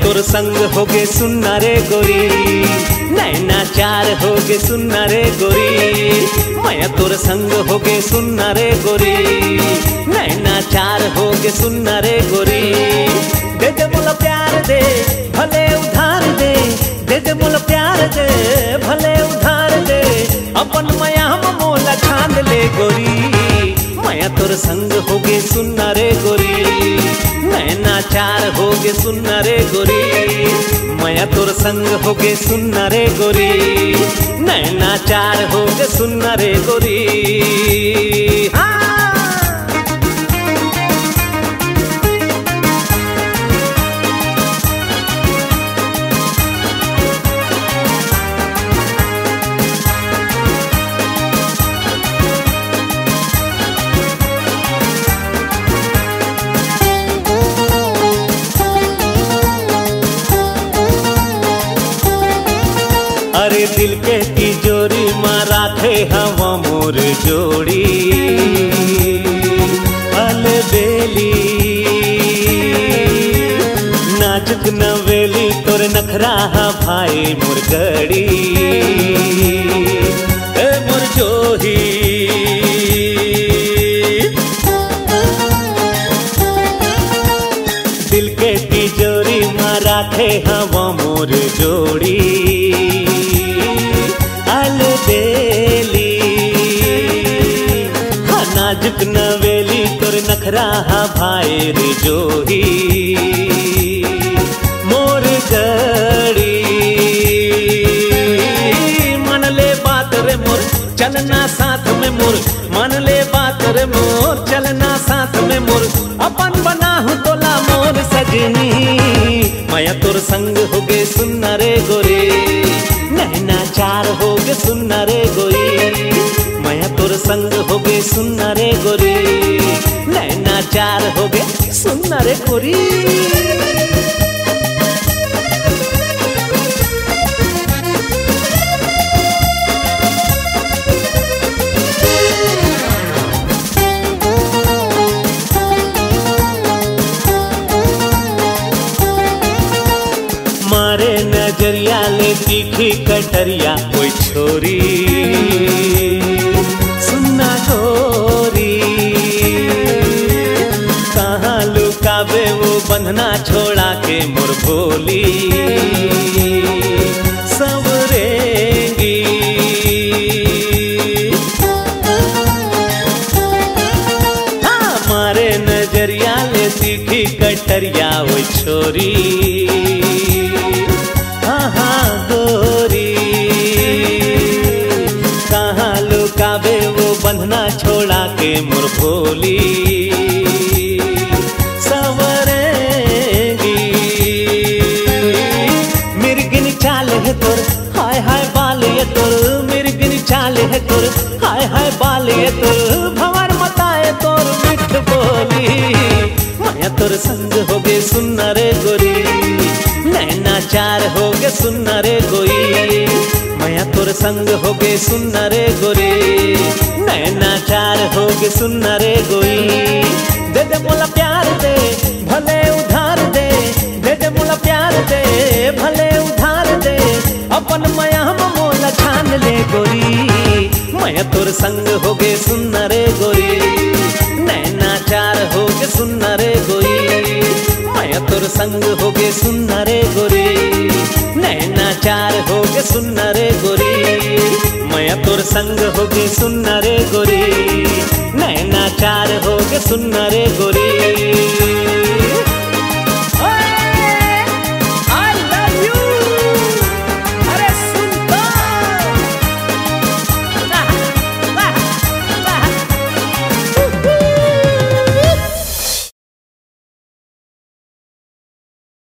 तोर संग होगे सुनना रे गोरी, नैना चार होगे सुनना रे गोरी। मैं तोर संग होगे सुनना रे गोरी, नैना चार होगे सुनना रे गोरी। दे दे मोला प्यार दे भले उधार दे, दे दे मोला प्यार दे भले उधार दे। अपन माया हम मोला छान ले गोरी, माया तोर संग होगे सुनना रे गोरी, नैना चार होगे सुनना रे गोरी। माया तोर संग होगे सुनना रे गोरी, नैना चार होगे सुनना रे गोरी। अरे दिल के तिजोरी में राखे हवा मोर जोड़ी, अलबेली नाचक नवेली तोर नखरा भाई मोर गड़ी। ए मोर जोही दिल के तिजोरी में राखे हवा मोर जोड़ी, अलबेली हाँ नाजुक नवेली तोर नखरा भाई रे जोही मोर गड़ी। मन ले बात रे मोर चलना साथ में मोर, मन ले बात रे मोर चलना साथ में मोर। अपन बनाहु तोला मोर सजनी, माया तोर संग होगे सुनना रे गोरी, नैना चार होगे सुनना रे गोरी। माया तोर संग होगे सुनना रे गोरी, नैना चार होगे सुनना रे गोरी। मारे नजरिया ले तीखी कटरिया कोई छोरी, सुनना गोरी कहाँ लुकावे वो बंधना छोड़ा के मोर भोली सवरेंगी। हाँ मारे नजरिया ले तीखी कटरिया वो छोरी, बंधना छोड़ा के मोर भोली सवरेंगी। मिर्गिन चाल है तोर हाय हाय बाल ये तोर, मिर्गिन चाल है तोर हाय हाय बाल ये तोर। भंवर मताए तोर मिठ बोली, माया तोर संग होगे सुनना रे गोरी, नैना चार होगे सुनना रे गोरी। माया तोर संग होगे सुनना रे गोरी, नैना चार होगे सुनना रे गोरी। दे दे मोला प्यार दे भले उधार दे, दे दे मोला प्यार दे भले उधार दे। अपन माया हम मोला छान ले गोरी, माया तोर संग होगे सुनना रे गोरी, नैना चार होगे सुनना रे गोरी। माया तोर संग होगे सुनना रे गोरी, नैना चार होगे सुनना रे गोरी। माया तोर संग होगे सुनना रे गोरी, नैना चार होगे सुनना रे गोरी।